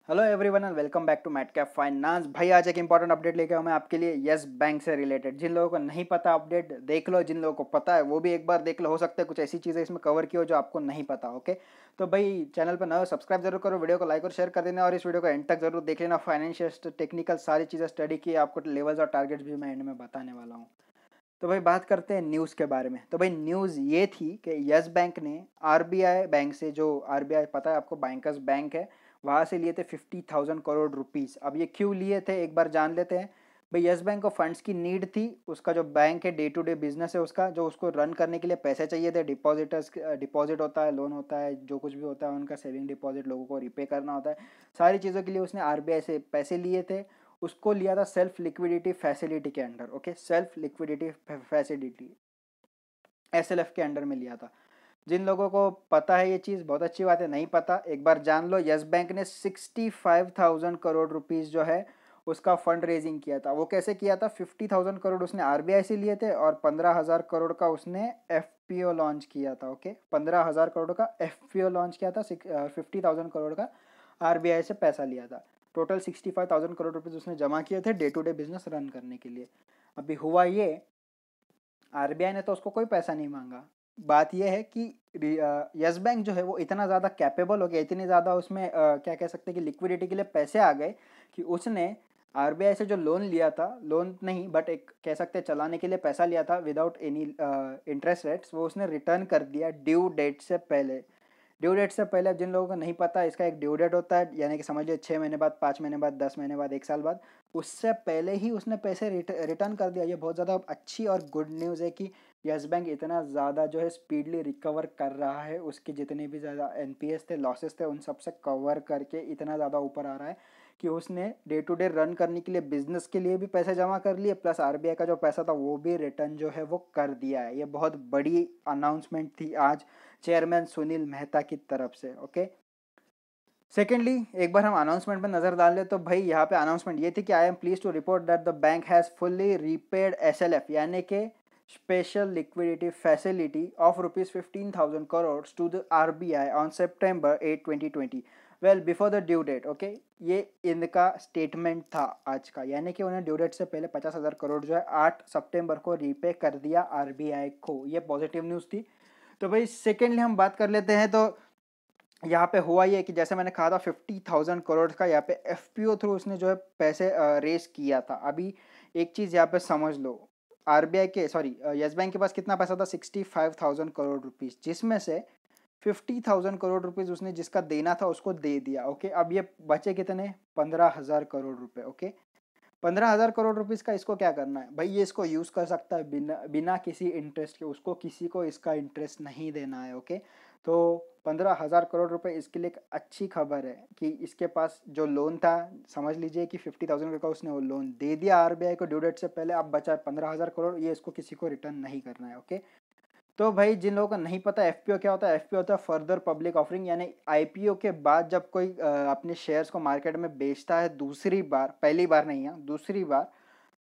Hello everyone and welcome back to Matcap Finance. भाई आज एक इंपॉर्टेंट अपडेट लेके आया मैं आपके लिए यस बैंक से रिलेटेड। जिन लोगों को नहीं पता अपडेट देख लो, जिन लोगों को पता है वो भी एक बार देख लो। हो सकता है कुछ ऐसी चीज़ें इसमें कवर की हो जो आपको नहीं पता। ओके, तो भाई चैनल पर नए हो सब्सक्राइब जरूर करो, वीडियो को लाइक और शेयर कर देना और इस वीडियो को एंड तक जरूर देख लेना। फाइनेंशियल टेक्निकल सारी चीज़ें स्टडी की, आपको लेवल्स और टारगेट्स भी मैं एंड में बताने वाला हूँ। तो भाई बात करते हैं न्यूज़ के बारे में। तो भाई न्यूज़ ये थी कि यस बैंक ने आरबीआई बैंक से, जो आरबीआई पता है आपको बैंकर्स बैंक है, वहाँ से लिए थे 50,000 करोड़ रुपीज़। अब ये क्यों लिए थे एक बार जान लेते हैं। भाई यस बैंक को फंड्स की नीड थी। उसका जो बैंक है, डे टू डे बिजनेस है उसका, जो उसको रन करने के लिए पैसे चाहिए थे। डिपॉजिटर्स डिपॉजिट होता है, लोन होता है, जो कुछ भी होता है उनका सेविंग डिपॉजिट लोगों को रिपे करना होता है। सारी चीज़ों के लिए उसने आरबीआई से पैसे लिए थे। उसको लिया था सेल्फ लिक्विडिटी फैसिलिटी के under. Okay, self liquidity facility SLF के अंडर में लिया था। जिन लोगों को पता है ये चीज़ बहुत अच्छी बात है, नहीं पता एक बार जान लो। यस बैंक ने 65,000 करोड़ रुपीज़ जो है उसका फंड रेजिंग किया था। वो कैसे किया था? 50,000 करोड़ उसने आरबीआई से लिए थे और 15,000 करोड़ का उसने एफपीओ लॉन्च किया था। ओके, 15,000 करोड़ का एफपीओ लॉन्च किया था। 50,000 करोड़ का आरबीआई से पैसा लिया था। टोटल 65,000 करोड़ रुपीज़ उसने जमा किए थे day to day business run करने के लिए। अभी हुआ ये, आरबीआई ने तो उसको कोई पैसा नहीं मांगा। बात यह है कि यस बैंक जो है वो इतना ज़्यादा कैपेबल हो गया, इतनी ज़्यादा उसमें क्या कह सकते हैं कि लिक्विडिटी के लिए पैसे आ गए कि उसने आरबीआई से जो लोन लिया था, लोन नहीं बट एक कह सकते हैं चलाने के लिए पैसा लिया था विदाउट एनी इंटरेस्ट रेट्स, वो उसने रिटर्न कर दिया ड्यू डेट से पहले। ड्यू डेट से पहले, अब जिन लोगों को नहीं पता, इसका एक ड्यू डेट होता है, यानी कि समझ लीजिए 6 महीने बाद, 5 महीने बाद, 10 महीने बाद, 1 साल बाद। उससे पहले ही उसने पैसे रिटर्न कर दिया। ये बहुत ज़्यादा अच्छी और गुड न्यूज़ है कि यस बैंक इतना ज़्यादा जो है स्पीडली रिकवर कर रहा है। उसके जितने भी ज़्यादा एनपीएस थे, लॉसेस थे, उन सब से कवर करके इतना ज़्यादा ऊपर आ रहा है कि उसने डे टू डे रन करने के लिए, बिजनेस के लिए भी पैसे जमा कर लिए, प्लस आरबीआई का जो पैसा था वो भी रिटर्न जो है वो कर दिया है। ये बहुत बड़ी अनाउंसमेंट थी आज चेयरमैन सुनील मेहता की तरफ से। ओके, सेकेंडली एक बार हम अनाउंसमेंट पर नजर डाल ले तो भाई यहाँ पे अनाउंसमेंट ये थी कि I am pleased to report that the bank has fully repaid SLF, यानी कि special liquidity facility of ₹15,000 to the RBI on September 8, 2020, well before the due date. Okay, ये इनका स्टेटमेंट था आज का, यानी कि उन्हें ड्यू डेट से पहले 50,000 करोड़ जो है 8 सितंबर को रीपे कर दिया आरबीआई को। ये पॉजिटिव न्यूज़ थी। तो भाई सेकेंडली हम बात कर लेते हैं। तो यहाँ पे हुआ ये कि जैसे मैंने कहा था 50,000 करोड़ का यहाँ पे एफपीओ थ्रू उसने जो है पैसे रेस किया था। अभी एक चीज़ यहाँ पे समझ लो, आरबीआई के, सॉरी, यस बैंक के पास कितना पैसा था? 65,000 करोड़ रुपीज़, जिसमें से 50,000 करोड़ रुपीज़ उसने जिसका देना था उसको दे दिया। ओके, अब ये बचे कितने? 15,000 करोड़ रुपए। ओके, 15,000 करोड़ रुपीज़ का इसको क्या करना है भाई? ये इसको यूज़ कर सकता है बिना बिना किसी इंटरेस्ट के, उसको किसी को इसका इंटरेस्ट नहीं देना है। ओके, तो 15,000 करोड़ रुपए इसके लिए एक अच्छी खबर है कि इसके पास जो लोन था, समझ लीजिए कि 50,000 का उसने वो लोन दे दिया आरबीआई को ड्यू डेट से पहले। अब बचा है 15,000 करोड़, ये इसको किसी को रिटर्न नहीं करना है। ओके, तो भाई जिन लोगों को नहीं पता एफपीओ क्या होता है, एफपीओ होता है फर्दर पब्लिक ऑफरिंग, यानी आईपीओ के बाद जब कोई अपने शेयर्स को मार्केट में बेचता है दूसरी बार, पहली बार नहीं है, दूसरी बार,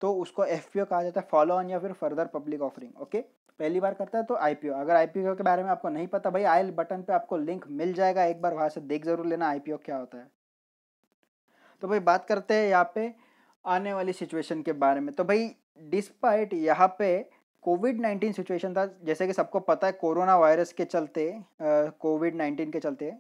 तो उसको एफपीओ कहा जाता है, फॉलो ऑन या फिर फर्दर पब्लिक ऑफरिंग। ओके, पहली बार करता है तो आईपीओ। अगर आईपीओ के बारे में आपको नहीं पता भाई, आई बटन पे आपको लिंक मिल जाएगा, एक बार वहां से देख जरूर लेना आईपीओ क्या होता है। तो भाई बात करते हैं यहाँ पे आने वाली सिचुएशन के बारे में। तो भाई डिस्पाइट यहाँ पे कोविड-19 सिचुएशन था, जैसे कि सबको पता है कोरोना वायरस के चलते, कोविड-19 के चलते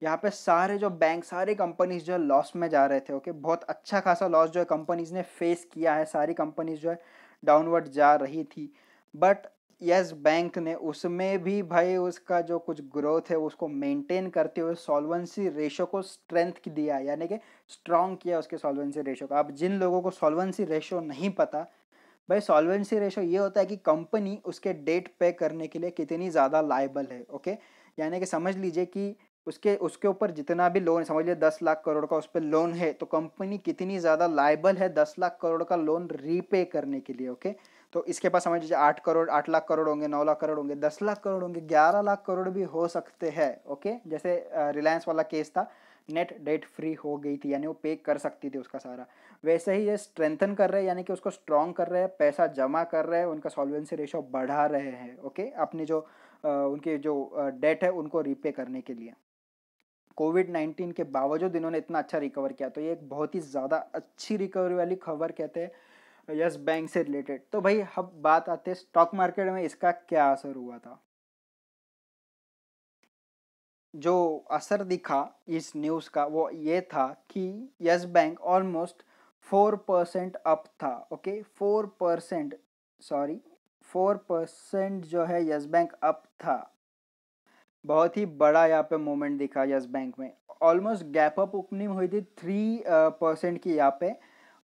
यहाँ पे सारे जो बैंक, सारी कंपनीज जो है लॉस में जा रहे थे। ओके, बहुत अच्छा खासा लॉस जो है कंपनीज ने फेस किया है। सारी कंपनीज जो है डाउनवर्ड जा रही थी, बट यस बैंक ने उसमें भी भाई उसका जो कुछ ग्रोथ है उसको मेंटेन करते हुए सॉल्वेंसी रेशो को स्ट्रेंथ दिया, यानी कि स्ट्रॉन्ग किया उसके सॉल्वेंसी रेशो का। अब जिन लोगों को सॉल्वेंसी रेशो नहीं पता, भाई सॉल्वेंसी रेशो ये होता है कि कंपनी उसके डेट पे करने के लिए कितनी ज़्यादा लायबल है। ओके, यानी कि समझ लीजिए कि उसके उसके ऊपर जितना भी लोन, समझ लीजिए 10 लाख करोड़ का उस पर लोन है, तो कंपनी कितनी ज़्यादा लायबल है 10 लाख करोड़ का लोन रीपे करने के लिए। ओके, तो इसके पास समझ लीजिए 8 करोड़, 8 लाख करोड़ होंगे, 9 लाख करोड़ होंगे, 10 लाख करोड़ होंगे, 11 लाख करोड़ भी हो सकते हैं। ओके, जैसे रिलायंस वाला केस था, नेट डेट फ्री हो गई थी, यानी वो पे कर सकती थी उसका सारा। वैसे ही ये स्ट्रेंथन कर रहे हैं, यानी कि उसको स्ट्रॉन्ग कर रहे हैं, पैसा जमा कर रहे हैं, उनका सॉल्वेंसी रेशो बढ़ा रहे हैं। ओके, अपनी जो उनकी जो डेट है उनको रीपे करने के लिए। कोविड-19 के बावजूद इन्होंने इतना अच्छा रिकवर किया, तो ये एक बहुत ही ज़्यादा अच्छी रिकवरी वाली खबर कहते हैं यस बैंक से रिलेटेड। तो भाई अब बात आते हैं स्टॉक मार्केट में इसका क्या असर हुआ था। जो असर दिखा इस न्यूज़ का वो ये था कि यस बैंक ऑलमोस्ट 4% अप था। ओके, 4%, सॉरी 4% जो है यस बैंक अप था। बहुत ही बड़ा यहाँ पे मूवमेंट दिखा यस बैंक में। ऑलमोस्ट गैप अप ओपनिंग हुई थी 3% की यहाँ पे,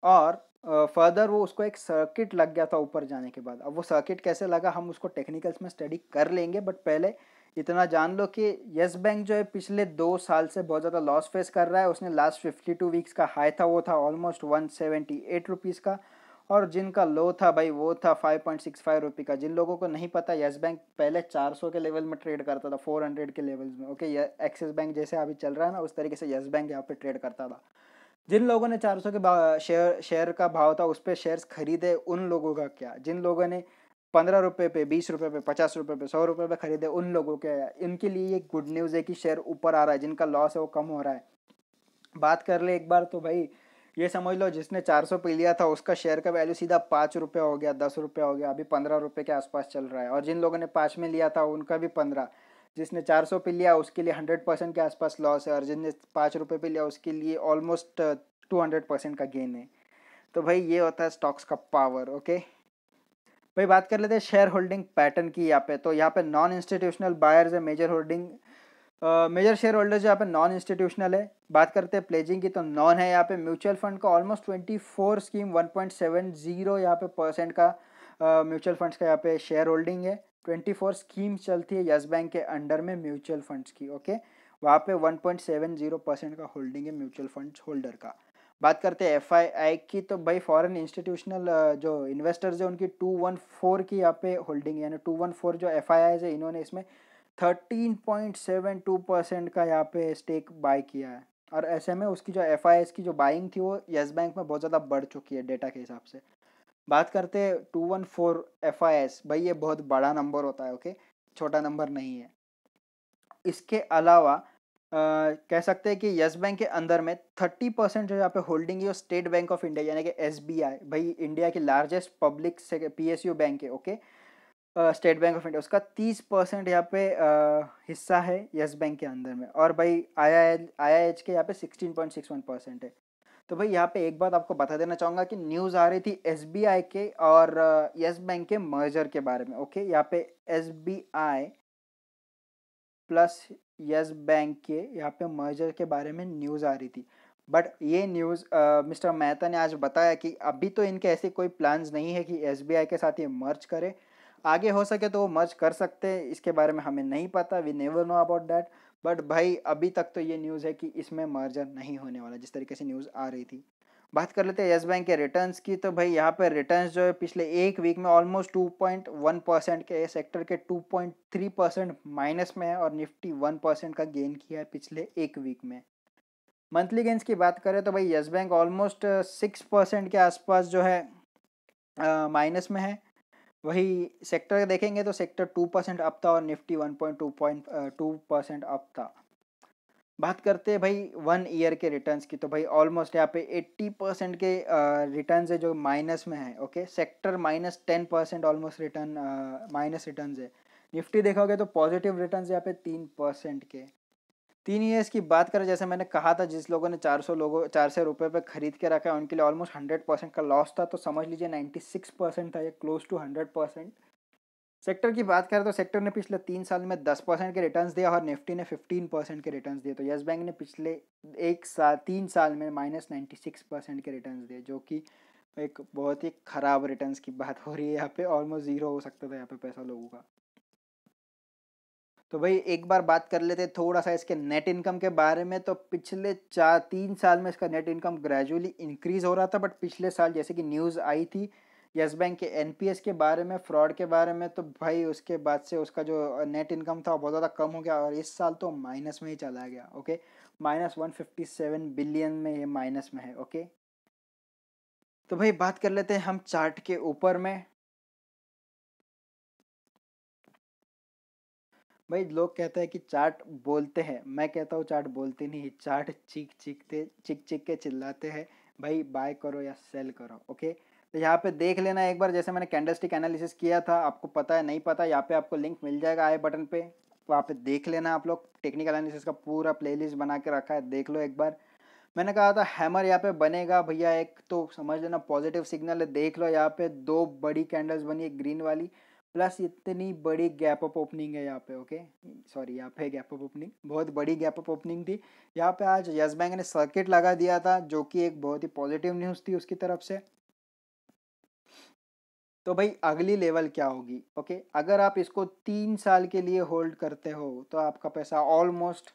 और फर्दर वो उसको एक सर्किट लग गया था ऊपर जाने के बाद। अब वो सर्किट कैसे लगा हम उसको टेक्निकल्स में स्टडी कर लेंगे, बट पहले इतना जान लो कि यस बैंक जो है पिछले 2 साल से बहुत ज़्यादा लॉस फेस कर रहा है। उसने लास्ट 52 वीक्स का हाई था वो था ऑलमोस्ट 178 रुपीज़ का, और जिनका लो था भाई वो था 5.65 रुपये का। जिन लोगों को नहीं पता, यस बैंक पहले 400 के लेवल में ट्रेड करता था, 400 के लेवल्स में। ओके, एक्सिस बैंक जैसे अभी चल रहा है ना, उस तरीके से यस बैंक यहाँ पे ट्रेड करता था। जिन लोगों ने 400 के शेयर का भाव था उस पर शेयर्स खरीदे, उन लोगों का क्या। जिन लोगों ने 15 रुपये पे, 20 रुपये पे, 50 रुपये पे, 100 रुपये पे खरीदे, उन लोगों के इनके लिए ये गुड न्यूज़ है कि शेयर ऊपर आ रहा है, जिनका लॉस है वो कम हो रहा है। बात कर ले एक बार तो भाई ये समझ लो, जिसने 400 पे लिया था उसका शेयर का वैल्यू सीधा 5 रुपये हो गया, 10 रुपये हो गया, अभी 15 रुपये के आसपास चल रहा है। और जिन लोगों ने 5 में लिया था उनका भी 15। जिसने 400 पे लिया उसके लिए 100% के आसपास लॉस है, और जिसने 5 रुपये पे लिया उसके लिए ऑलमोस्ट 200% का गेन है। तो भाई ये होता है स्टॉक्स का पावर। ओके भाई, बात कर लेते हैं शेयर होल्डिंग पैटर्न की। यहाँ पे तो यहाँ पे नॉन इंस्टीट्यूशनल बायर्स है, major holding major shareholders यहाँ पे नॉन इंस्टीट्यूशनल है। बात करते हैं प्लेजिंग की तो नॉन है यहाँ पे। म्यूचुअल फंड का ऑलमोस्ट 24 स्कीम 1.70 यहाँ पे परसेंट का म्यूचुअल फंड्स का यहाँ पे शेयर होल्डिंग है। 24 स्कीम चलती है यस बैंक के अंडर में म्यूचुअल फंड्स की। ओके, वहाँ पे 1.70% का होल्डिंग है म्यूचुअल फंड्स होल्डर का। बात करते हैं एफआईआई की तो भाई फॉरेन इंस्टीट्यूशनल जो इन्वेस्टर्स है उनकी 214 की यहाँ पे होल्डिंग, यानी 214 जो एफआईआई है इन्होंने इसमें 13.72% का यहाँ पे स्टेक बाय किया है। और ऐसे में उसकी जो एफ की जो बाइंग थी वो यस बैंक में बहुत ज़्यादा बढ़ चुकी है डेटा के हिसाब से। बात करते हैं 214 एफ भाई ये बहुत बड़ा नंबर होता है। ओके, छोटा नंबर नहीं है। इसके अलावा कह सकते हैं कि यस बैंक के अंदर में 30% जो यहाँ पे होल्डिंग है वो स्टेट बैंक ऑफ इंडिया यानी कि एसबीआई, भाई इंडिया की लार्जेस्ट पब्लिक से पीएसयू बैंक है। Okay, state bank of India उसका 30% यहाँ पे हिस्सा है यस बैंक के अंदर में। और भाई आई के यहाँ पे 16.61% है। तो भाई यहाँ पे एक बात आपको बता देना चाहूँगा कि न्यूज़ आ रही थी एसबीआई के और यस बैंक के मर्जर के बारे में। ओके, यहाँ पे एसबीआई प्लस यस बैंक के यहाँ पे मर्जर के बारे में न्यूज़ आ रही थी। बट ये न्यूज़ मिस्टर मेहता ने आज बताया कि अभी तो इनके ऐसे कोई प्लान्स नहीं है कि एसबीआई के साथ ये मर्ज करे। आगे हो सके तो वो मर्ज कर सकते हैं, इसके बारे में हमें नहीं पता, we never know about that. But भाई अभी तक तो ये न्यूज़ है कि इसमें मर्जर नहीं होने वाला, जिस तरीके से न्यूज़ आ रही थी। बात कर लेते हैं यस बैंक के रिटर्न्स की तो भाई यहाँ पर रिटर्न्स जो है पिछले एक वीक में ऑलमोस्ट 2.1% के, सेक्टर के 2.3% माइनस में है, और निफ्टी 1% का गेन किया है पिछले एक वीक में। मंथली गेंस की बात करें तो भाई यस बैंक ऑलमोस्ट 6% के आसपास जो है माइनस में है। वही सेक्टर देखेंगे तो सेक्टर 2% अप था और निफ्टी 1.2% अप था। बात करते हैं भाई 1 ईयर के रिटर्न्स की तो भाई ऑलमोस्ट यहाँ पे 80% के रिटर्न्स है जो माइनस में है। Okay, sector -10% almost return minus returns है। निफ्टी देखोगे तो पॉजिटिव रिटर्न्स यहाँ पे 3% के। 3 ईयर्स की बात करें, जैसे मैंने कहा था जिस लोगों ने 400 रुपये पे खरीद के रखा है उनके लिए ऑलमोस्ट 100% का लॉस था। तो समझ लीजिए 96% था, ये क्लोज टू 100%। सेक्टर की बात करें तो सेक्टर ने पिछले 3 साल में 10% के रिटर्न्स दिया और निफ्टी ने 15% के रिटर्न्स दिए। तो यस बैंक ने पिछले 3 साल में -96% के रिटर्न्स दिए, जो कि एक बहुत ही ख़राब रिटर्न्स की बात हो रही है। यहाँ पे ऑलमोस्ट ज़ीरो हो सकता था यहाँ पे पैसा लोगों का। तो भाई एक बार बात कर लेते हैं थोड़ा सा इसके नेट इनकम के बारे में। तो पिछले 3 साल में इसका नेट इनकम ग्रेजुअली इंक्रीज हो रहा था, बट पिछले साल जैसे कि न्यूज़ आई थी यस बैंक के एनपीएस के बारे में, फ्रॉड के बारे में, तो भाई उसके बाद से उसका जो नेट इनकम था वो बहुत ज़्यादा कम हो गया और इस साल तो माइनस में ही चला गया। ओके, -157 बिलियन में ये माइनस में है। ओके, तो भाई बात कर लेते हैं हम चार्ट के ऊपर में। भाई लोग कहते हैं कि चार्ट बोलते हैं, मैं कहता हूँ चार्ट बोलते नहीं, चार्ट चिक चिक के चिल्लाते हैं भाई बाय करो या सेल करो। ओके, तो यहाँ पे देख लेना एक बार, जैसे मैंने कैंडलस्टिक एनालिसिस किया था, आपको पता है नहीं पता, यहाँ पे आपको लिंक मिल जाएगा आई बटन पे, वहाँ पे देख लेना आप लोग। टेक्निकल एनालिसिस का पूरा प्लेलिस्ट बना के रखा है, देख लो एक बार। मैंने कहा था हैमर यहाँ पे बनेगा भैया, एक तो समझ लेना पॉजिटिव सिग्नल है, देख लो यहाँ पे दो बड़ी कैंडल्स बनी है ग्रीन वाली, प्लस इतनी बड़ी गैप अप ओपनिंग है यहाँ पे। ओके सॉरी, यहाँ पे गैप अप ओपनिंग, बहुत बड़ी गैप अप ओपनिंग थी यहाँ पे। आज यस बैंक ने सर्किट लगा दिया था, जो कि एक बहुत ही पॉजिटिव न्यूज़ थी उसकी तरफ से। तो भाई अगली लेवल क्या होगी? ओके, अगर आप इसको 3 साल के लिए होल्ड करते हो तो आपका पैसा ऑलमोस्ट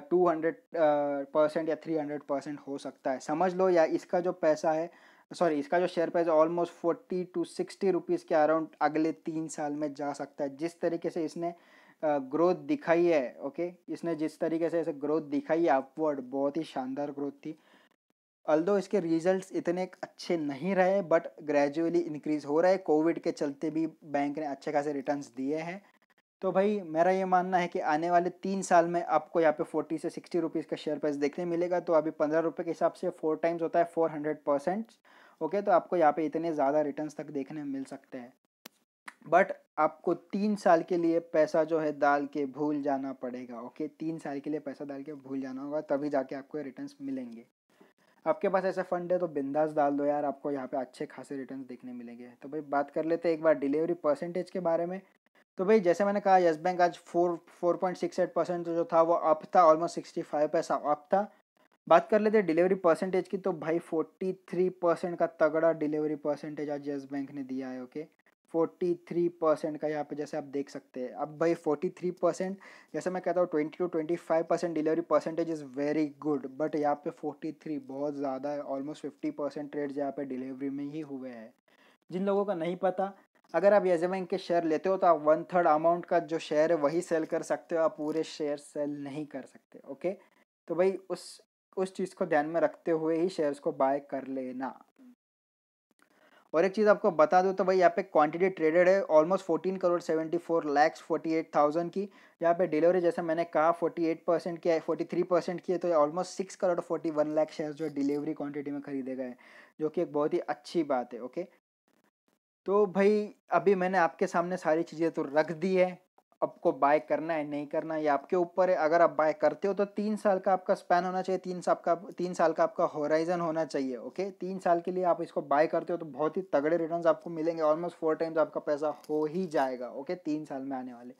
200% या 300% हो सकता है, समझ लो। या इसका जो पैसा है, सॉरी इसका जो share price almost 40 to 60 rupees के अराउंड अगले 3 साल में जा सकता है, जिस तरीके से इसने ग्रोथ दिखाई है। ओके, इसने जिस तरीके से इसे ग्रोथ दिखाई है अपवर्ड, बहुत ही शानदार ग्रोथ थी। अल्दो इसके रिजल्ट्स इतने अच्छे नहीं रहे, बट ग्रेजुअली इंक्रीज हो रहा है, कोविड के चलते भी बैंक ने अच्छे खासे रिटर्न्स दिए हैं। तो भाई मेरा ये मानना है कि आने वाले 3 साल में आपको यहाँ पे 40 से 60 रुपीज़ का शेयर प्राइस देखने मिलेगा। तो अभी 15 रुपये के हिसाब से 4 टाइम्स होता है 400%। ओके, तो आपको यहाँ पे इतने ज़्यादा रिटर्न्स तक देखने मिल सकते हैं, बट आपको 3 साल के लिए पैसा जो है डाल के भूल जाना पड़ेगा। ओके, 3 साल के लिए पैसा डाल के भूल जाना होगा, तभी जाके आपको रिटर्न्स मिलेंगे। आपके पास ऐसा फंड है तो बिंदास डाल दो यार, आपको यहाँ पे अच्छे खासे रिटर्न्स देखने मिलेंगे। तो भाई बात कर लेते हैं एक बार डिलीवरी परसेंटेज के बारे में। तो भाई जैसे मैंने कहा यस बैंक आज 4.68% जो था वो अप था, ऑलमोस्ट 65 पैसा अप था। बात कर लेते हैं डिलीवरी परसेंटेज की, तो भाई 43% का तगड़ा डिलीवरी परसेंटेज आज यस बैंक ने दिया है। ओके, 43% का यहाँ पे जैसे आप देख सकते हैं। अब भाई 43%, जैसे मैं कहता हूँ 20 to 25% delivery percentage is very good, but यहाँ पे 43 बहुत ज़्यादा है। ऑलमोस्ट 50% ट्रेड्स यहाँ पे डिलीवरी में ही हुए हैं। जिन लोगों का नहीं पता, अगर आप येस बैंक के शेयर लेते हो तो आप 1/3 अमाउंट का जो शेयर है वही सेल कर सकते हो, आप पूरे शेयर सेल नहीं कर सकते। ओके, तो भाई उस चीज़ को ध्यान में रखते हुए ही शेयर्स को बाय कर लेना। और एक चीज़ आपको बता दूं तो भाई यहाँ पे क्वांटिटी ट्रेडेड है ऑलमोस्ट 14 करोड़ 74 लाख 48,000 की। यहाँ पे डिलीवरी जैसे मैंने कहा 48% की है, 43% की है, तो ऑलमोस्ट 6 करोड़ 41 लाख शेयर जो है डिलीवरी क्वांटिटी में खरीदे गए, जो कि एक बहुत ही अच्छी बात है। ओके, तो भाई अभी मैंने आपके सामने सारी चीज़ें तो रख दी है, आपको बाय करना है नहीं करना ये आपके ऊपर है। अगर आप बाय करते हो तो 3 साल का आपका स्पैन होना चाहिए, 3 साल का आपका होराइजन होना चाहिए। ओके, 3 साल के लिए आप इसको बाय करते हो तो बहुत ही तगड़े रिटर्न्स आपको मिलेंगे, ऑलमोस्ट 4 टाइम्स आपका पैसा हो ही जाएगा। ओके, 3 साल में आने वाले,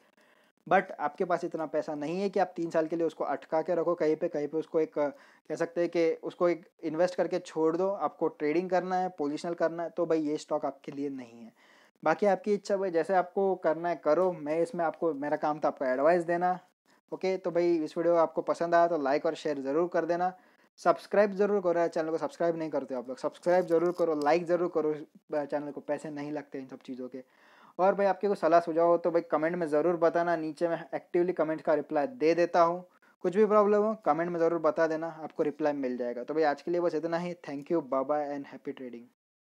बट आपके पास इतना पैसा नहीं है कि आप 3 साल के लिए उसको अटका के रखो कहीं पे उसको एक कह सकते हैं कि उसको एक इन्वेस्ट करके छोड़ दो। आपको ट्रेडिंग करना है, पोजिशनल करना है, तो भाई ये स्टॉक आपके लिए नहीं है। बाकी आपकी इच्छा भाई, जैसे आपको करना है करो, मैं इसमें आपको, मेरा काम था आपको एडवाइस देना। ओके, तो भाई इस वीडियो आपको पसंद आया तो लाइक और शेयर ज़रूर कर देना। सब्सक्राइब जरूर करो यार, चैनल को सब्सक्राइब नहीं करते आप लोग, सब्सक्राइब जरूर करो, लाइक ज़रूर करो, चैनल को पैसे नहीं लगते इन सब चीज़ों के। और भाई आपके कुछ सलाह सुझाव हो तो भाई कमेंट में ज़रूर बताना, नीचे मैं एक्टिवली कमेंट का रिप्लाई दे देता हूँ। कुछ भी प्रॉब्लम हो कमेंट में ज़रूर बता देना, आपको रिप्लाई मिल जाएगा। तो भाई आज के लिए बस इतना ही, thank you, bye bye and happy trading.